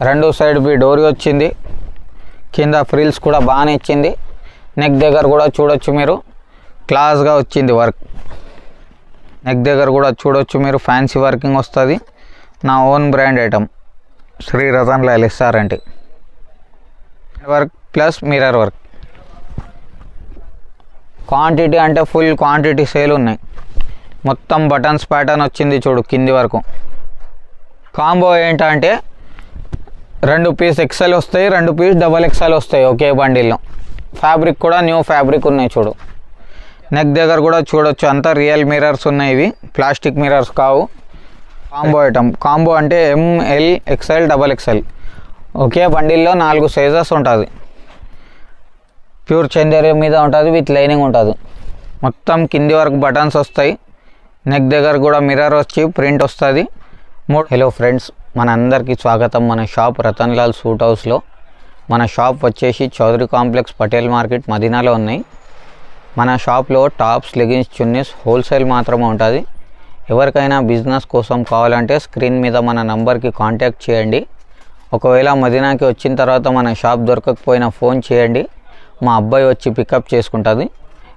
రెండు side B డోరీ వచ్చింది. కింద ఫ్రిల్స్ కూడా బాగానే ఇచ్చింది. నెక్ దగ్గర కూడా చూడొచ్చు మీరు, క్లాస్గా వచ్చింది వర్క్. నెక్ దగ్గర కూడా చూడొచ్చు మీరు, ఫ్యాన్సీ వర్కింగ్ వస్తుంది. నా own brand item Shri Ratan Lal SR work plus mirror work. Quantity అంటే ఫుల్ క్వాంటిటీ సేల్ ఉన్నాయి. మొత్తం బటన్స్ ప్యాటర్న్ వచ్చింది చూడు కింది వరకు. కాంబో ఏంటంటే 2 పీస్ XL వస్తాయి, 2 పీస్ XXL వస్తాయి ఒకే బండిల్లో. ఫ్యాబ్రిక్ కూడా న్యూ ఫ్యాబ్రిక్ ఉన్నాయి చూడు. నెక్ దగ్గర కూడా చూడొచ్చు, అంతా రియల్ మిర్రర్స్ ఉన్నాయి. ఇవి ప్లాస్టిక్ మిర్రర్స్ కావు. Combo item. కాంబో అంటే ML XL XXL ఒకే బండిల్లో 4 సైజెస్ ఉంటుంది. ప్యూర్ చందేరి మీద ఉంటుంది, విత్ లైనింగ్ ఉంటుంది. మొత్తం కింది వరకు బటన్స్ వస్తాయి. నెక్ దగ్గర కూడా మిర్రర్ వచ్చి ప్రింట్ వస్తుంది. హలో ఫ్రెండ్స్, మన అందరికీ స్వాగతం. మన షాప్ రతన్ లాల్ సూట్ హౌస్లో. మన షాప్ వచ్చేసి చౌదరి కాంప్లెక్స్ పటేల్ మార్కెట్ మదీనాలో ఉన్నాయి. మన షాప్లో టాప్స్, లెగిన్స్, చున్నీస్ హోల్సేల్ మాత్రమే ఉంటుంది. ఎవరికైనా బిజినెస్ కోసం కావాలంటే స్క్రీన్ మీద మన నంబర్కి కాంటాక్ట్ చేయండి. ఒకవేళ మదీనాకి వచ్చిన తర్వాత మన షాప్ దొరకకపోయినా ఫోన్ చేయండి, మా అబ్బాయి వచ్చి పికప్ చేసుకుంటుంది.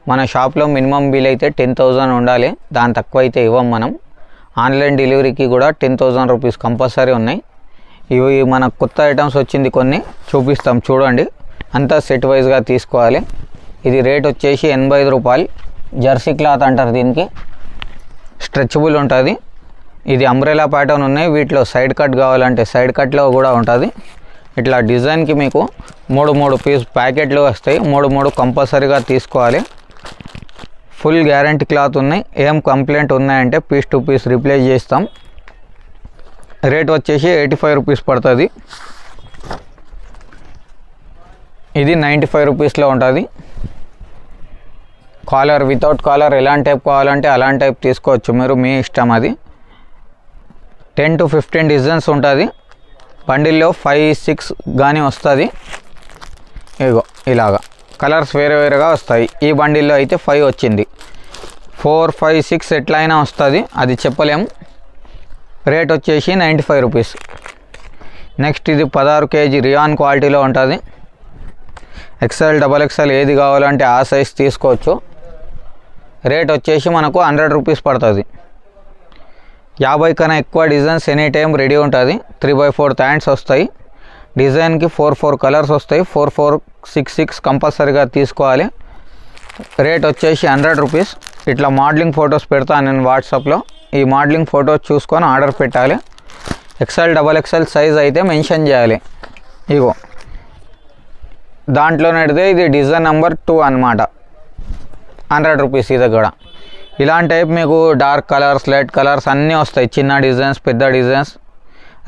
మన షాప్లో మినిమం బిల్ అయితే 10,000 ఉండాలి, దాని తక్కువ అయితే ఇవ్వం మనం. ఆన్లైన్ డెలివరీకి కూడా 10,000 రూపీస్ కంపల్సరీ ఉన్నాయి. ఇవి మన కొత్త ఐటమ్స్ వచ్చింది, కొన్ని చూపిస్తాం చూడండి. అంతా సెట్ వైజ్గా తీసుకోవాలి. ఇది రేట్ వచ్చేసి 85 రూపాయలు. జెర్సీ క్లాత్ అంటారు దీనికి. స్ట్రెచబుల్ ఉంటుంది. ఇది అంబ్రెలా ప్యాటర్న్ ఉన్నాయి. వీటిలో సైడ్ కట్ కావాలంటే సైడ్ కట్లో కూడా ఉంటుంది. ఇట్లా డిజైన్కి మీకు 3 పీస్ ప్యాకెట్లు వస్తాయి. 3 కంపల్సరీగా తీసుకోవాలి. ఫుల్ గ్యారంటీ క్లాత్ ఉన్నాయి. ఏం కంప్లైంట్ ఉన్నాయంటే పీస్ టు పీస్ రిప్లేస్ చేస్తాం. రేట్ వచ్చేసి 85 రూపీస్ పడుతుంది. ఇది 95 రూపీస్లో ఉంటుంది. కాలర్, వితౌట్ కాలర్ ఎలాంటి టైప్ కావాలంటే అలాంటి టైప్ తీసుకోవచ్చు మీరు, మీ ఇష్టం. అది 10 to 15 డిజైన్స్ ఉంటుంది. బండిల్లో 5-6 కానీ వస్తుంది. ఇగో ఇలాగా కలర్స్ వేరే వేరేగా వస్తాయి. ఈ బండిల్లో అయితే 5 వచ్చింది. 4, 5, 6 ఎట్లా అయినా వస్తుంది, అది చెప్పలేం. రేట్ వచ్చేసి 95 రూపీస్. నెక్స్ట్ ఇది 16 kg రియాన్ క్వాలిటీలో ఉంటుంది. XL XXL ఏది కావాలంటే ఆ సైజ్ తీసుకోవచ్చు. రేట్ వచ్చేసి మనకు 100 రూపీస్ పడుతుంది. 50 కన్నా ఎక్కువ డిజైన్స్ ఎనీ టైం రెడీ ఉంటుంది. 3x4 హ్యాండ్స్ వస్తాయి. డిజైన్కి 4 కలర్స్ వస్తాయి. 4, 6 కంపల్సరీగా తీసుకోవాలి. రేట్ వచ్చేసి 100 రూపీస్. ఇట్లా మోడలింగ్ ఫొటోస్ పెడతాను నేను వాట్సాప్లో. ఈ మోడలింగ్ ఫొటోస్ చూసుకొని ఆర్డర్ పెట్టాలి. XL XXL సైజ్ అయితే మెన్షన్ చేయాలి. ఇగో దాంట్లో నడితే ఇది డిజైన్ నెంబర్ 2 అన్నమాట. 100 రూపీస్ ఇది కూడా. ఇలాంటి టైప్ మీకు డార్క్ కలర్స్, లైట్ కలర్స్ అన్నీ వస్తాయి. చిన్న డిజైన్స్, పెద్ద డిజైన్స్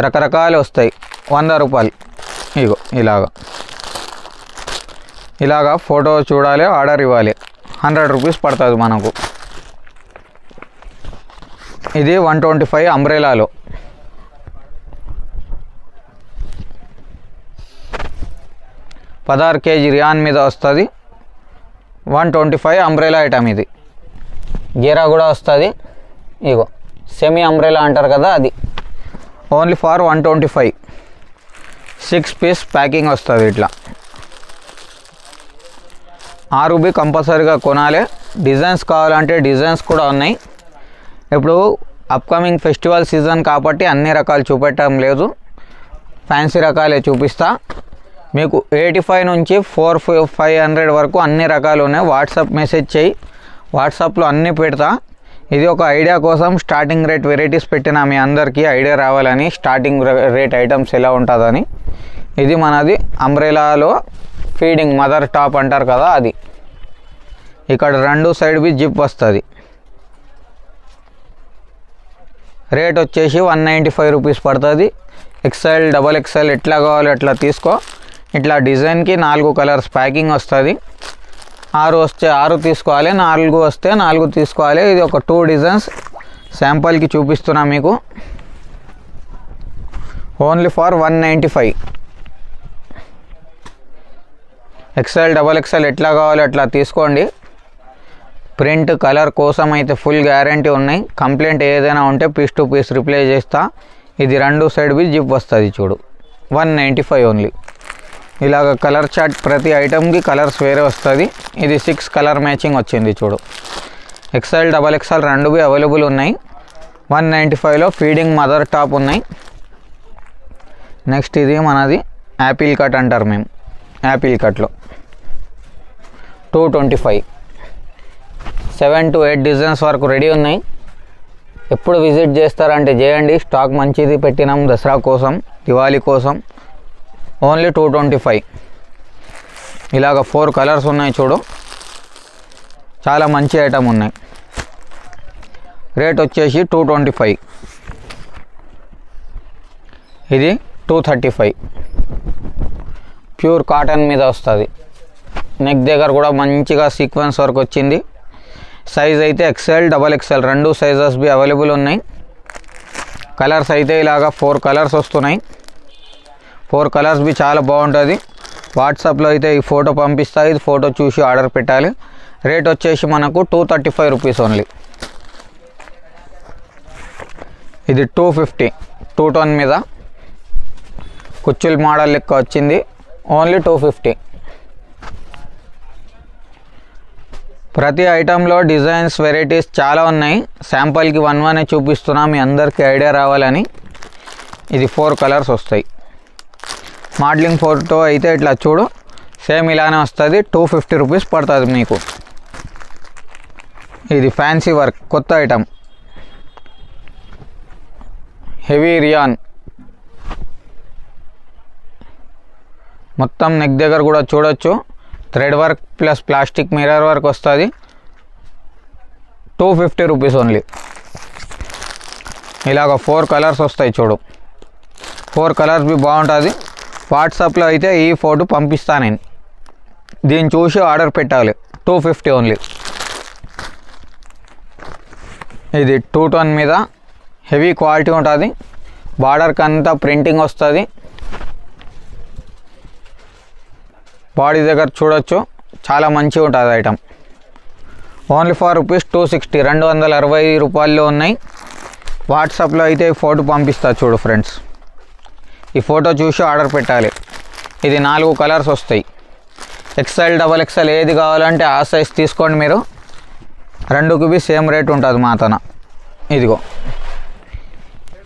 రకరకాలు వస్తాయి. 100 రూపాయలు. ఇగో ఇలాగా ఫోటో చూడాలి, ఆర్డర్ ఇవ్వాలి. 100 రూపీస్ పడుతుంది మనకు. ఇది 125 అంబ్రెలాలో. పదహారు kg రియాన్ మీద వస్తుంది. 125 అంబ్రెలా ఐటమ్. ఇది గేరా కూడా వస్తుంది. ఇగో సెమీ అంబ్రెలా అంటారు కదా, అది ఓన్లీ ఫర్ 125. 6 పీస్ ప్యాకింగ్ వస్తుంది. ఇట్లా 6 కంపల్సరీగా కొనాలి. డిజైన్స్ కావాలంటే డిజైన్స్ కూడా ఉన్నాయి. ఇప్పుడు అప్కమింగ్ ఫెస్టివల్ సీజన్ కాబట్టి అన్ని రకాలు చూపెట్టడం లేదు, ఫ్యాన్సీ రకాలే చూపిస్తా మీకు. 85 నుంచి 400-500 వరకు అన్ని రకాలు ఉన్నాయి. వాట్సాప్ మెసేజ్ చేయి, వాట్సాప్లో అన్నీ పెడతా. ఇది ఒక ఐడియా కోసం స్టార్టింగ్ రేట్ వెరైటీస్ పెట్టిన, మీ అందరికీ ఐడియా రావాలని. స్టార్టింగ్ రేట్ ఐటమ్స్ ఎలా ఉంటుందని. ఇది మనది అంబ్రెలాలో ఫీడింగ్ మదర్ టాప్ అంటారు కదా, అది. ఇక్కడ 2 సైడ్ బి జిప్ వస్తుంది. రేట్ వచ్చేసి 195 రూపీస్ పడుతుంది. XL XXL ఎట్లా కావాలో అట్లా తీసుకో. ఇట్లా డిజైన్కి 4 కలర్స్ ప్యాకింగ్ వస్తుంది. 6 వస్తే 6 తీసుకోవాలి, 4 వస్తే 4 తీసుకోవాలి. ఇది ఒక 2 డిజైన్స్ శాంపుల్కి చూపిస్తున్నా మీకు. Only for 195. XL XXL ఎట్లా కావాలో అట్లా తీసుకోండి. ప్రింట్ కలర్ కోసం అయితే ఫుల్ గ్యారంటీ ఉన్నాయి. కంప్లైంట్ ఏదైనా ఉంటే పీస్ టు పీస్ రిప్లై చేస్తా. ఇది 2 సైడ్ బి జిప్ వస్తుంది చూడు. 195 ఓన్లీ. ఇలాగ కలర్ చార్ట్ ప్రతి ఐటమ్కి కలర్స్ వేరే వస్తుంది. ఇది 6 కలర్ మ్యాచింగ్ వచ్చింది చూడు. ఎక్స్ఎల్ డబల్ ఎక్స్ఎల్ రెండువి అవైలబుల్ ఉన్నాయి. 195లో ఫీడింగ్ మదర్ టాప్ ఉన్నాయి. నెక్స్ట్ ఇది మనది యాపిల్ కట్ అంటారు మేము. యాపిల్ కట్లో 225. 7 to 8 డిజైన్స్ వరకు రెడీ ఉన్నాయి. ఎప్పుడు విజిట్ చేస్తారంటే చేయండి. స్టాక్ మంచిది పెట్టినాం దసరా కోసం, దివాళీ కోసం. ఓన్లీ 225. ఇలాగ 4 కలర్స్ ఉన్నాయి చూడు. చాలా మంచి ఐటమ్ ఉన్నాయి. రేట్ వచ్చేసి 225. ఇది 235. ప్యూర్ కాటన్ మీద వస్తుంది. నెక్ దగ్గర కూడా మంచిగా సీక్వెన్స్ వర్క్ వచ్చింది. సైజ్ అయితే ఎక్స్ఎల్ డబల్ ఎక్స్ఎల్ రెండు సైజెస్ బి అవైలబుల్ ఉన్నాయి. కలర్స్ అయితే ఇలాగా 4 కలర్స్ వస్తున్నాయి. 4 కలర్స్ బి చాలా బాగుంటుంది. వాట్సాప్లో అయితే ఈ ఫోటో పంపిస్తా. ఇది ఫోటో చూసి ఆర్డర్ పెట్టాలి. రేట్ వచ్చేసి మనకు 235 రూపీస్ ఓన్లీ. ఇది 250 2 టోన్ మీద కుచ్చుల్ మోడల్ లెక్క వచ్చింది. ఓన్లీ 250. ప్రతి ఐటెంలో డిజైన్స్ వెరైటీస్ చాలా ఉన్నాయి. శాంపుల్కి 1 చూపిస్తున్నా మీ అందరికీ ఐడియా రావాలని. ఇది 4 కలర్స్ వస్తాయి. మోడలింగ్ ఫోటో అయితే ఇట్లా చూడు, సేమ్ ఇలానే వస్తుంది. 250 రూపీస్ పడుతుంది మీకు. ఇది ఫ్యాన్సీ వర్క్ కొత్త ఐటమ్. హెవీ రియాన్ మొత్తం నెక్ దగ్గర కూడా చూడొచ్చు. Thread work plus plastic mirror work వస్తుంది. 250 రూపీస్ ఓన్లీ. ఇలాగ 4 కలర్స్ వస్తాయి చూడు. 4 కలర్స్ బి బాగుంటుంది. వాట్సాప్లో అయితే ఈ ఫోటో పంపిస్తాను నేను. దీన్ని చూసి ఆర్డర్ పెట్టాలి. 250 ఓన్లీ. ఇది 2 టోన్ మీద హెవీ క్వాలిటీ ఉంటుంది. బార్డర్కి అంతా ప్రింటింగ్ వస్తుంది. బాడీ దగ్గర చూడొచ్చు, చాలా మంచిగా ఉంటుంది ఐటమ్. ఓన్లీ ఫర్ రూపీస్ 260 260 రూపాయల్లో ఉన్నాయి. వాట్సాప్లో అయితే ఈ ఫోటో పంపిస్తా చూడు ఫ్రెండ్స్. ఈ ఫోటో చూసి ఆర్డర్ పెట్టాలి. ఇది 4 కలర్స్ వస్తాయి. ఎక్స్ఎల్ డబల్ ఎక్స్ఎల్ ఏది కావాలంటే ఆ సైజ్ తీసుకోండి మీరు. రెండుకి బి సేమ్ రేట్ ఉంటుంది మాతన. ఇదిగో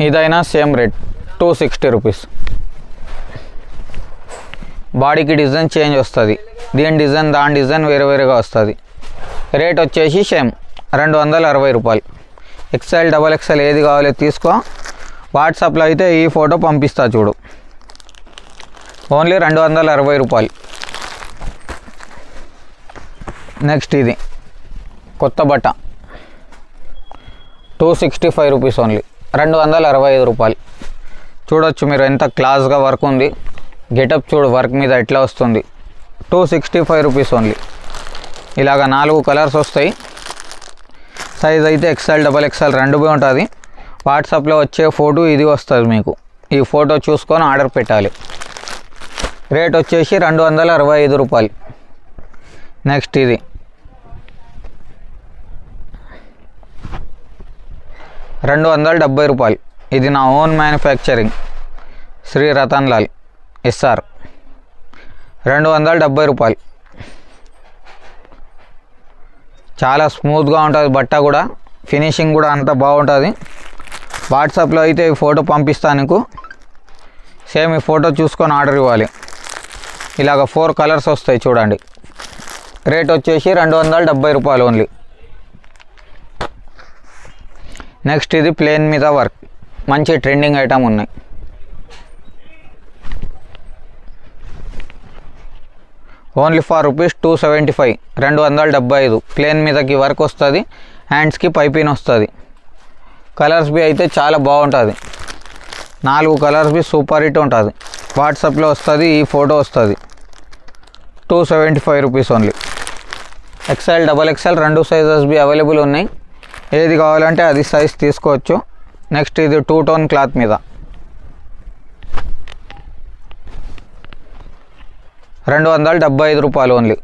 ఇదైనా సేమ్ రేట్ 260 రూపీస్. బాడీకి డిజైన్ చేంజ్ వస్తుంది. దీని డిజైన్ దాని డిజైన్ వేరే వేరేగా వస్తుంది. రేట్ వచ్చేసి సేమ్ 260 రూపాయలు. ఎక్స్ఎల్ డబల్ ఎక్స్ఎల్ ఏది కావాలో తీసుకో. వాట్సాప్లో అయితే ఈ ఫోటో పంపిస్తా చూడు. ఓన్లీ 260 రూపాయలు. నెక్స్ట్ ఇది కొత్త బట్ట 265 రూపీస్ ఓన్లీ. 265 రూపాయలు. చూడొచ్చు మీరు ఎంత క్లాస్గా వర్క్ ఉంది. గెటప్ చూడు వర్క్ మీద ఎట్లా వస్తుంది. 265 రూపీస్ ఓన్లీ. ఇలాగ 4 కలర్స్ వస్తాయి. సైజ్ అయితే ఎక్స్ఎల్ డబల్ ఎక్స్ఎల్ రెండుగా ఉంటుంది. వాట్సాప్లో వచ్చే ఫోటో ఇది వస్తుంది మీకు. ఈ ఫోటో చూసుకొని ఆర్డర్ పెట్టాలి. రేట్ వచ్చేసి 265 రూపాయలు. నెక్స్ట్ ఇది 270 రూపాయలు. ఇది నా own manufacturing Shri Ratan Lal SR. 270 రూపాయలు. చాలా స్మూత్గా ఉంటుంది బట్ట కూడా. ఫినిషింగ్ కూడా అంత బాగుంటుంది. వాట్సాప్లో అయితే ఈ ఫోటో పంపిస్తాను నీకు. సేమ్ ఈ ఫోటో చూసుకొని ఆర్డర్ ఇవ్వాలి. ఇలాగ 4 కలర్స్ వస్తాయి చూడండి. రేట్ వచ్చేసి 270 రూపాయలు ఓన్లీ. నెక్స్ట్ ఇది ప్లేన్ మీద వర్క్. మంచి ట్రెండింగ్ ఐటమ్ ఉన్నాయి. Only for rupees 275 275. ప్లేన్ మీదకి వర్క్ వస్తుంది. హ్యాండ్స్కి పైపింగ్ వస్తుంది. కలర్స్ బి అయితే చాలా బాగుంటుంది. 4 కలర్స్ బి సూపర్ హిట్ ఉంటుంది. వాట్సాప్లో వస్తుంది ఈ ఫోటో వస్తుంది. 275 rupees only. XL double XL రెండు సైజెస్ బి అవైలబుల్ ఉన్నాయి. ఏది కావాలంటే అది సైజ్ తీసుకోవచ్చు. నెక్స్ట్ ఇది 2 టోన్ క్లాత్ మీద 275 రూపాయలు only.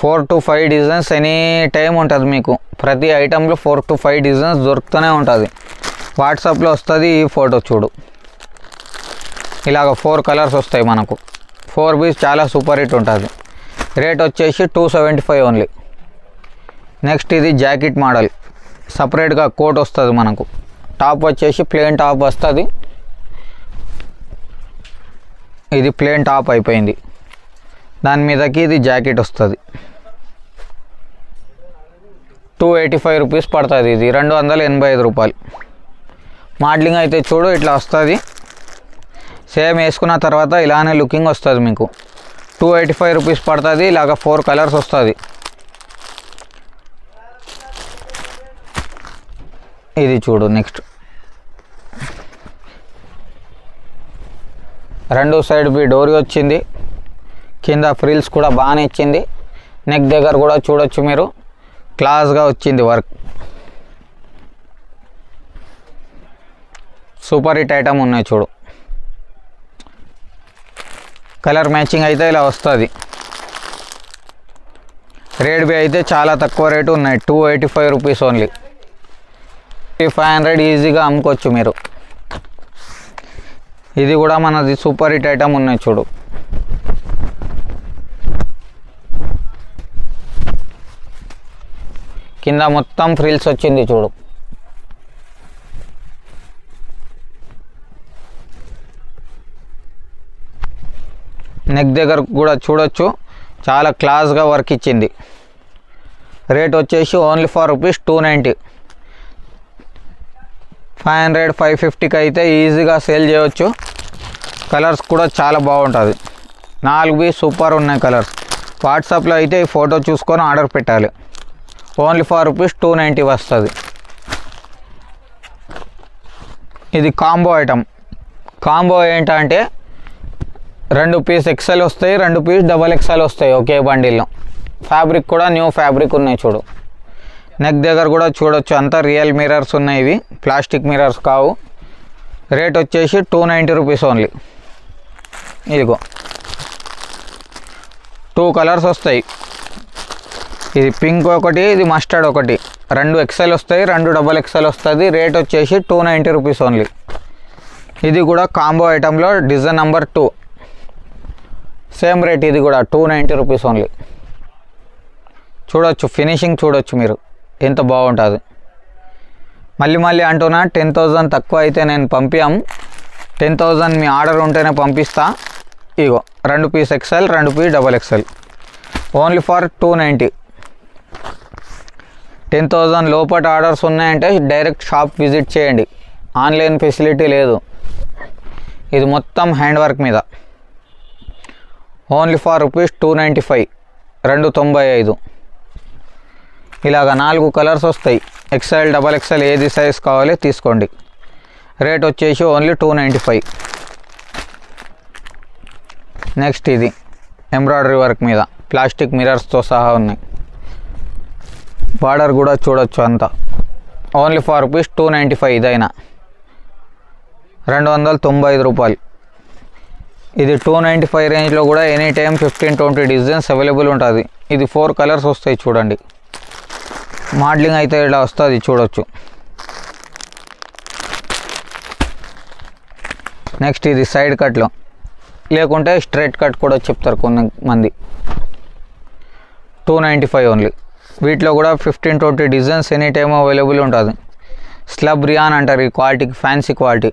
4 to 5 designs any time ఉంటుంది మీకు. ప్రతి ఐటెంలో 4 to 5 డిజైన్స్ దొరుకుతూనే ఉంటుంది. వాట్సాప్లో వస్తుంది ఈ ఫోటో చూడు. ఇలాగ 4 కలర్స్ వస్తాయి మనకు. 4 పీస్ చాలా సూపర్ హిట్ ఉంటుంది. రేట్ వచ్చేసి 275 ఓన్లీ. నెక్స్ట్ ఇది జాకెట్ మోడల్, సపరేట్గా కోట్ వస్తుంది మనకు. టాప్ వచ్చేసి ప్లెయిన్ టాప్ వస్తుంది. ఇది ప్లెయిన్ టాప్ అయిపోయింది, దాని మీదకి ఇది జాకెట్ వస్తుంది. 285 రూపీస్ పడుతుంది. ఇది 285 రూపాయలు. మోడలింగ్ అయితే చూడు ఇట్లా వస్తుంది. సేమ్ వేసుకున్న తర్వాత ఇలానే లుకింగ్ వస్తుంది మీకు. 285 రూపీస్ పడుతుంది. ఇలాగ 4 కలర్స్ వస్తుంది. ఇది చూడు నెక్స్ట్, 2 సైడ్ బి డోరీ వచ్చింది. కింద ఫ్రిల్స్ కూడా బాగానే ఇచ్చింది. నెక్ దగ్గర కూడా చూడొచ్చు మీరు, క్లాస్గా వచ్చింది వర్క్. సూపర్ హిట్ ఐటమ్ ఉన్నాయి చూడు. కలర్ మ్యాచింగ్ అయితే ఇలా వస్తుంది. రేట్ బి అయితే చాలా తక్కువ రేటు ఉన్నాయి. 285 రూపీస్ ఓన్లీ. 500 ఈజీగా అమ్ముకోవచ్చు మీరు. ఇది కూడా మనది సూపర్ హిట్ ఐటమ్ ఉన్నాయి చూడు. కింద మొత్తం ఫ్రిల్స్ వచ్చింది చూడు. నెక్ దగ్గర కూడా చూడొచ్చు, చాలా క్లాస్గా వర్క్ ఇచ్చింది. రేట్ వచ్చేసి ఓన్లీ ఫర్ రూపీస్ 290. 500 550కి అయితే ఈజీగా సేల్ చేయవచ్చు. కలర్స్ కూడా చాలా బాగుంటుంది. 4 సూపర్ ఉన్నాయి కలర్స్. వాట్సాప్లో అయితే ఈ ఫోటో చూసుకొని ఆర్డర్ పెట్టాలి. ఓన్లీ ఫర్ రూపీస్ 290 వస్తుంది. ఇది కాంబో ఐటమ్. కాంబో ఏంటంటే 2 పీస్ ఎక్సెల్ వస్తాయి, 2 పీస్ డబల్ ఎక్సెల్ వస్తాయి ఒకే బండిల్లో. ఫ్యాబ్రిక్ కూడా న్యూ ఫ్యాబ్రిక్ ఉన్నాయి చూడు. నెక్ దగ్గర కూడా చూడొచ్చు, అంతా రియల్ మిర్రర్స్ ఉన్నాయి. ఇవి ప్లాస్టిక్ మిర్రర్స్ కావు. రేట్ వచ్చేసి 290 రూపీస్ ఓన్లీ. ఇదిగో 2 కలర్స్ వస్తాయి. ఇది పింక్ ఒకటి, ఇది మస్టర్డ్ ఒకటి. 2 ఎక్సెల్ వస్తాయి, 2 డబల్ ఎక్సెల్ వస్తుంది. రేట్ వచ్చేసి 290 రూపీస్ ఓన్లీ. ఇది కూడా కాంబో ఐటంలో డిజైన్ నెంబర్ 2. సేమ్ రేట్ ఇది కూడా 290 రూపీస్ ఓన్లీ. చూడొచ్చు, ఫినిషింగ్ చూడొచ్చు మీరు ఎంత బాగుంటుంది. మళ్ళీ అంటున్నా, 10,000 తక్కువ అయితే నేను పంపించాము. 10,000 మీ ఆర్డర్ ఉంటేనే పంపిస్తా. ఇగో 2 piece XL, 2 piece double XL. Only for 290. 10,000 లోపల ఆర్డర్స్ ఉన్నాయంటే డైరెక్ట్ షాప్ విజిట్ చేయండి. ఆన్లైన్ ఫెసిలిటీ లేదు. ఇది మొత్తం హ్యాండ్ వర్క్ మీద. Only for rupees 295. 295. ఇలాగ 4 కలర్స్ వస్తాయి. ఎక్సెల్ డబల్ ఎక్సెల్ ఏది సైజ్ కావాలో తీసుకోండి. రేట్ వచ్చేసి ఓన్లీ 295. నెక్స్ట్ ఇది ఎంబ్రాయిడరీ వర్క్ మీద ప్లాస్టిక్ మిర్రర్స్తో సహా ఉన్నాయి. బార్డర్ కూడా చూడొచ్చు అంతా. Only for rupees 295. ఇదైనా 295 రూపాయలు. ఇది 295 రేంజ్లో కూడా ఎనీ టైం 15-20 డిజైన్స్ అవైలబుల్ ఉంటుంది. ఇది 4 కలర్స్ వస్తాయి చూడండి. మోడలింగ్ అయితే ఇలా వస్తుంది చూడొచ్చు. నెక్స్ట్ ఇది సైడ్ కట్లో, లేకుంటే స్ట్రైట్ కట్ కూడా చెప్తారు కొంతమంది. 295 ఓన్లీ. వీటిలో కూడా 15-20 డిజైన్స్ ఎనీ టైమ్ అవైలబుల్ ఉంటుంది. స్లబ్ రియాన్ అంటారు ఈ క్వాలిటీకి, ఫ్యాన్సీ క్వాలిటీ.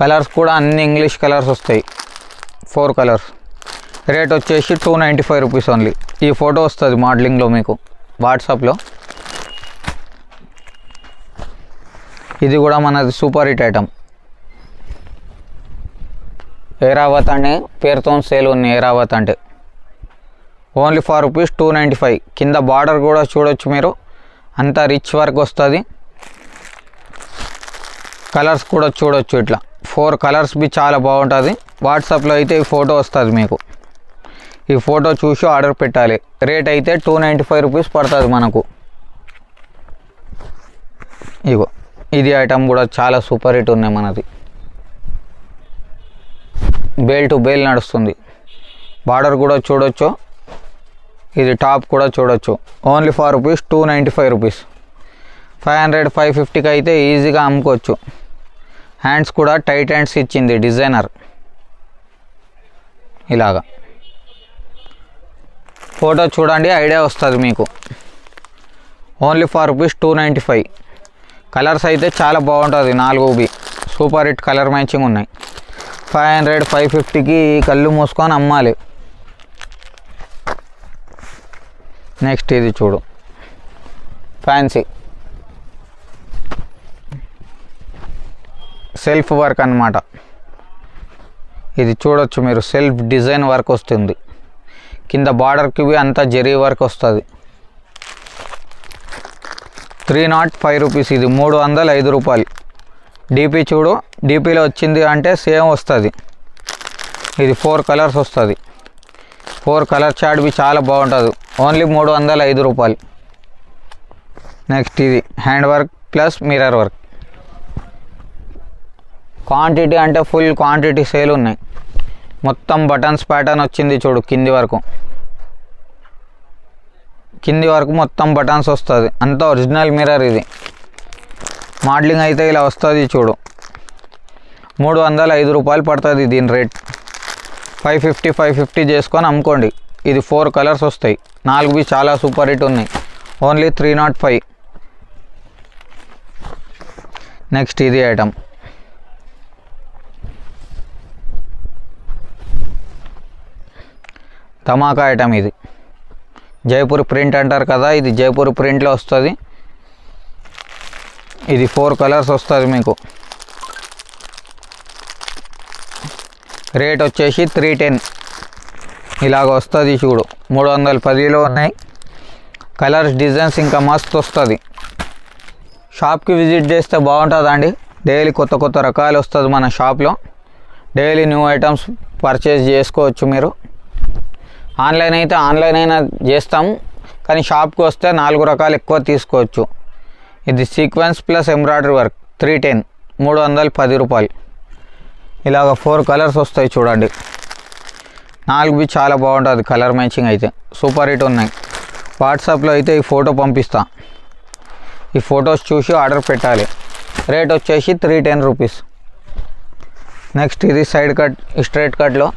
కలర్స్ కూడా అన్ని ఇంగ్లీష్ కలర్స్ వస్తాయి. 4 కలర్స్. రేట్ వచ్చేసి 295 రూపీస్ ఓన్లీ. ఈ ఫోటో వస్తుంది మోడలింగ్లో మీకు వాట్సాప్లో. ఇది కూడా మనది సూపర్ హిట్ ఐటమ్. ఏరావత్ అనే పేరుతో సేల్ ఉంది. ఏరావత్ అంటే ఓన్లీ ఫర్ రూపీస్ 295. కింద బార్డర్ కూడా చూడొచ్చు మీరు, అంతా రిచ్ వర్క్ వస్తుంది. కలర్స్ కూడా చూడొచ్చు ఇట్లా. 4 కలర్స్ బి చాలా బాగుంటుంది. వాట్సాప్లో అయితే ఈ ఫోటో వస్తుంది మీకు. ఈ ఫోటో చూసి ఆర్డర్ పెట్టాలి. రేట్ అయితే 295 రూపీస్ పడుతుంది మనకు. ఇగో ఇది ఐటమ్ కూడా చాలా సూపర్ హిట్ ఉన్నాయి మనది. బేల్ టు బేల్ నడుస్తుంది. బార్డర్ కూడా చూడొచ్చు. ఇది టాప్ కూడా చూడొచ్చు. Only for rupees 295 rupees. 500 550కి అయితే ఈజీగా అమ్ముకోవచ్చు. హ్యాండ్స్ కూడా టైట్ హ్యాండ్స్ ఇచ్చింది డిజైనర్. ఇలాగా ఫోటో చూడండి, ఐడియా వస్తుంది మీకు. Only for rupees 295. కలర్స్ అయితే చాలా బాగుంటుంది, 4 సూపర్ హిట్ కలర్ మ్యాచింగ్ ఉన్నాయి. 500 550కి కళ్ళు మూసుకొని అమ్మాలి. నెక్స్ట్ ఇది చూడు, ఫ్యాన్సీ సెల్ఫ్ వర్క్ అన్నమాట. ఇది చూడొచ్చు మీరు, సెల్ఫ్ డిజైన్ వర్క్ వస్తుంది. కింద బార్డర్కి అంతా జరీ వర్క్ వస్తుంది. 305 రూపీస్. ఇది 305 రూపాయలు. డీపీ చూడు, డీపీలో వచ్చింది అంటే సేమ్ వస్తుంది. ఇది 4 కలర్స్ వస్తుంది. 4 కలర్ చార్ట్ చాలా బాగుంటుంది. ఓన్లీ 305 రూపాయలు. నెక్స్ట్ ఇది hand work plus mirror work. Quantity అంటే ఫుల్ క్వాంటిటీ సేల్ ఉన్నాయి. మొత్తం బటన్స్ ప్యాటర్న్ వచ్చింది చూడు, కింది వరకు మొత్తం బటన్స్ వస్తుంది. అంతా ఒరిజినల్ మిర్రర్. ఇది మోడలింగ్ అయితే ఇలా వస్తుంది చూడు. 305 రూపాయలు పడుతుంది దీని రేట్. 550 చేసుకొని అమ్ముకోండి. ఇది 4 కలర్స్ వస్తాయి. 4 చాలా సూపర్ హిట్ ఉన్నాయి. ఓన్లీ 305. నెక్స్ట్ ఇది ఐటమ్ ధమాకా ఐటమ్. ఇది జైపూర్ ప్రింట్ అంటారు కదా, ఇది జైపూర్ ప్రింట్లో వస్తుంది. ఇది 4 కలర్స్ వస్తుంది మీకు. రేట్ వచ్చేసి 310. ఇలాగ వస్తుంది చూడు. 310లో ఉన్నాయి. కలర్స్ డిజైన్స్ ఇంకా మస్తు వస్తుంది. షాప్కి విజిట్ చేస్తే బాగుంటుందండి. డైలీ కొత్త కొత్త రకాలు వస్తుంది మన షాప్లో. డైలీ న్యూ ఐటమ్స్ పర్చేజ్ చేసుకోవచ్చు మీరు. ఆన్లైన్ అయితే ఆన్లైన్ అయినా చేస్తాము, కానీ షాప్కి వస్తే 4 రకాలు ఎక్కువ తీసుకోవచ్చు. ఇది సీక్వెన్స్ ప్లస్ ఎంబ్రాయిడరీ వర్క్ 310, 310 రూపాయలు. ఇలాగ 4 కలర్స్ వస్తాయి చూడండి. 4 చాలా బాగుంటుంది కలర్ మ్యాచింగ్ అయితే. సూపర్ హిట్ ఉన్నాయి. వాట్సాప్లో అయితే ఈ ఫోటో పంపిస్తా. ఈ ఫొటోస్ చూసి ఆర్డర్ పెట్టాలి. రేట్ వచ్చేసి 310 రూపీస్. నెక్స్ట్ ఇది సైడ్ కట్ స్ట్రైట్ కట్లో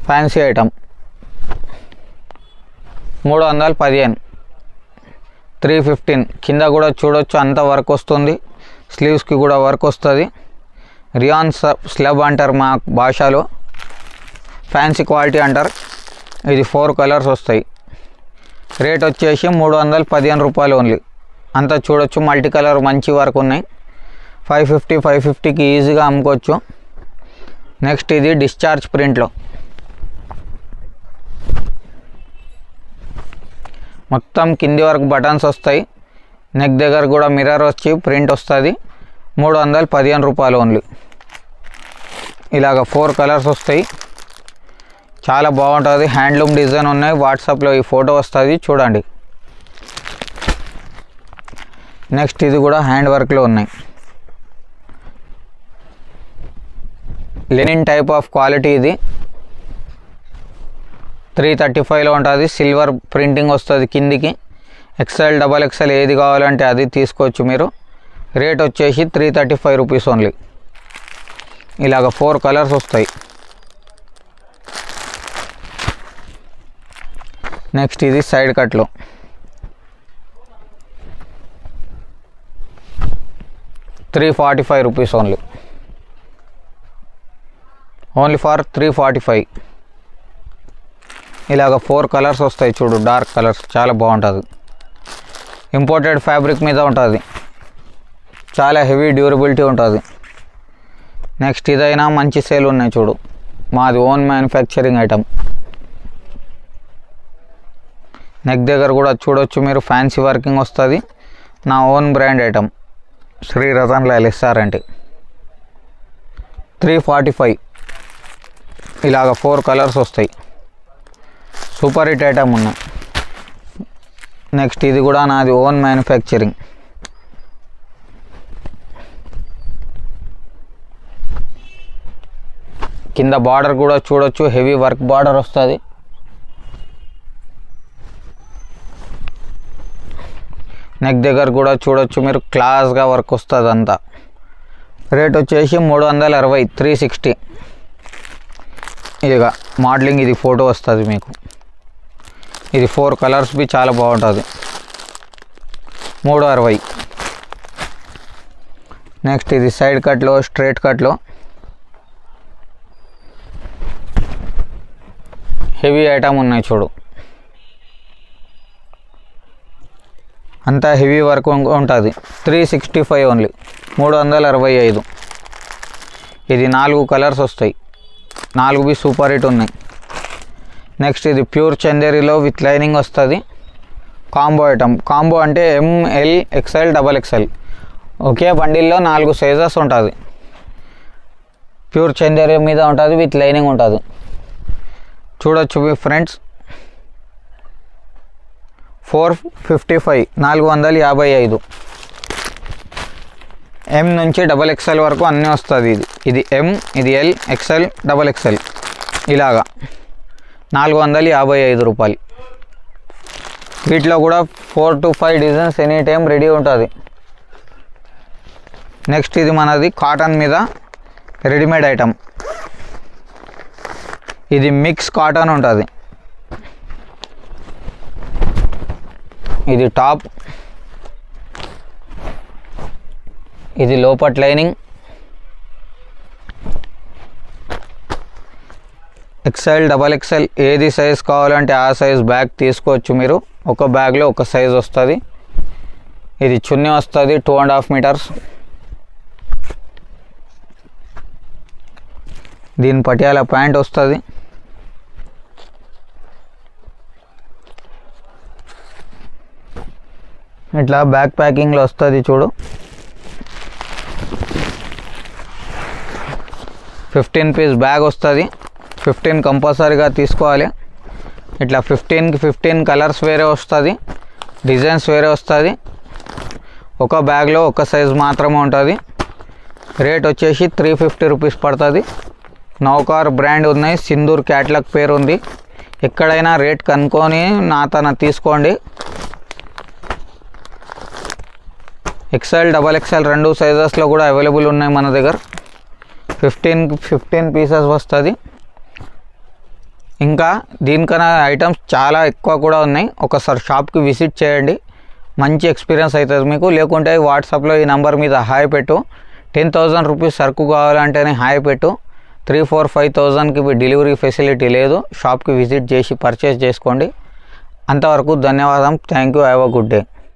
ఫ్యాన్సీ ఐటమ్ 315, 315. కింద కూడా చూడొచ్చు, అంత వర్క్ వస్తుంది. స్లీవ్స్కి కూడా వర్క్ వస్తుంది. రియాన్ స్లబ్ అంటారు మా భాషలో, ఫ్యాన్సీ క్వాలిటీ అంటారు. ఇది 4 కలర్స్ వస్తాయి. రేట్ వచ్చేసి 315 రూపాయలు ఓన్లీ. అంతా చూడొచ్చు, మల్టీ కలర్ మంచి వర్క్ ఉన్నాయి. 550కి ఈజీగా అమ్ముకోవచ్చు. నెక్స్ట్ ఇది డిశ్చార్జ్ ప్రింట్లో మొత్తం కింది వరకు బటన్స్ వస్తాయి. నెక్ దగ్గర కూడా మిర్రర్ వచ్చి ప్రింట్ వస్తుంది. 315 రూపాయలు ఓన్లీ. ఇలాగ 4 కలర్స్ వస్తాయి. చాలా బాగుంటుంది. హ్యాండ్లూమ్ డిజైన్ ఉన్నాయి. వాట్సాప్లో ఈ ఫోటో వస్తుంది చూడండి. నెక్స్ట్ ఇది కూడా హ్యాండ్ వర్క్లో ఉన్నాయి. Lenin type of quality. ఇది 335లో ఉంటుంది. సిల్వర్ ప్రింటింగ్ వస్తుంది కిందికి. XL, XXL ఏది కావాలంటే అది తీసుకోవచ్చు మీరు. రేట్ వచ్చేసి 335 రూపీస్ ఓన్లీ. ఇలాగ 4 కలర్స్ వస్తాయి. నెక్స్ట్ ఇది సైడ్ కట్లో 345 రూపీస్ ఓన్లీ. Only for 345. ఇలాగ 4 కలర్స్ వస్తాయి చూడు, డార్క్ కలర్స్. చాలా బాగుంటుంది. ఇంపోర్టెడ్ ఫ్యాబ్రిక్ మీద ఉంటుంది. చాలా హెవీ డ్యూరబిలిటీ ఉంటుంది. నెక్స్ట్ ఇదైనా మంచి సేల్ ఉన్నాయి చూడు. మాది ఓన్ మ్యానుఫ్యాక్చరింగ్ ఐటమ్. నెక్ దగ్గర కూడా చూడొచ్చు మీరు, ఫ్యాన్సీ వర్కింగ్ వస్తుంది. నా own brand item, Shri Ratan Lal SR. 345. ఇలాగ 4 కలర్స్ వస్తాయి. సూపర్ హిట్ ఐటమ్ ఉన్నాయి. నెక్స్ట్ ఇది కూడా నాది ఓన్ మ్యానుఫ్యాక్చరింగ్. కింద బార్డర్ కూడా చూడొచ్చు, హెవీ వర్క్ బార్డర్ వస్తుంది. నెక్ దగ్గర కూడా చూడొచ్చు మీరు, క్లాస్గా వర్క్ వస్తుంది అంతా. రేట్ వచ్చేసి 360, 360. ఇదిగా మోడలింగ్ ఇది ఫోటో వస్తుంది మీకు. ఇది 4 కలర్స్ బి చాలా బాగుంటుంది. 360. నెక్స్ట్ ఇది సైడ్ కట్లో స్ట్రైట్ కట్లో హెవీ ఐటమ్ ఉన్నాయి చూడు. అంతా హెవీ వర్క్ ఉంటుంది. 365 ఓన్లీ, 365. ఇది 4 కలర్స్ వస్తాయి. 4 బి సూపర్ హిట్ ఉన్నాయి. నెక్స్ట్ ఇది ప్యూర్ చందేరిలో విత్ లైనింగ్ వస్తుంది. Combo item. కాంబో అంటే ML XL XXL ఒకే బండిల్లో 4 సైజెస్ ఉంటుంది. ప్యూర్ చందేరి మీద ఉంటుంది, విత్ లైనింగ్ ఉంటుంది. చూడొచ్చు మీ ఫ్రెండ్స్. 455, 455. M నుంచి XXL వరకు అన్నీ వస్తుంది. ఇది M, ఇది L, XL, XXL ఇలాగా 455 రూపాయలు. వీటిలో కూడా 4 to 5 designs any time ready ఉంటుంది. నెక్స్ట్ ఇది మనది కాటన్ మీద రెడీమేడ్ ఐటమ్. ఇది మిక్స్ కాటన్ ఉంటుంది. ఇది టాప్, ఇది లోపట్ లైనింగ్. XL, XXL ఏది సైజ్ కావాలంటే ఆ సైజ్ బ్యాగ్ తీసుకోవచ్చు మీరు. ఒక బ్యాగ్లో ఒక సైజ్ వస్తుంది. ఇది చున్నీ వస్తుంది 2.5 మీటర్స్. దీని పటియాల ప్యాంట్ వస్తుంది. ఇట్లా బ్యాక్ ప్యాకింగ్లో వస్తుంది చూడు. 15 పీస్ బ్యాగ్ వస్తుంది. 15 కంపల్సరీగా తీసుకోవాలి. ఇట్లా 15కి 15 కలర్స్ వేరే వస్తుంది, డిజైన్స్ వేరే వస్తుంది. ఒక బ్యాగ్లో ఒక సైజ్ మాత్రమే ఉంటుంది. రేట్ వచ్చేసి 350 రూపీస్ పడుతుంది. నౌకార్ బ్రాండ్ ఉన్నాయి, సింధూర్ క్యాట్లాగ్ పేరు ఉంది. ఎక్కడైనా రేట్ కనుక్కొని తన తీసుకోండి. XL, XXL 2 సైజెస్లో కూడా అవైలబుల్ ఉన్నాయి మన దగ్గర. 15కి 15 పీసెస్ వస్తుంది. ఇంకా దీనికన్నా ఐటమ్స్ చాలా ఎక్కువ కూడా ఉన్నాయి. ఒకసారి షాప్కి విజిట్ చేయండి, మంచి ఎక్స్పీరియన్స్ అవుతుంది మీకు. లేకుంటే వాట్సాప్లో ఈ నెంబర్ మీద హాయ్ పెట్టు. 10,000 రూపీస్ సరుకు కావాలంటేనే హాయ్ పెట్టు. 3, 4, 5,000కి డెలివరీ ఫెసిలిటీ లేదు. షాప్కి విజిట్ చేసి పర్చేస్ చేసుకోండి. అంతవరకు ధన్యవాదం. Thank you. Have a good day.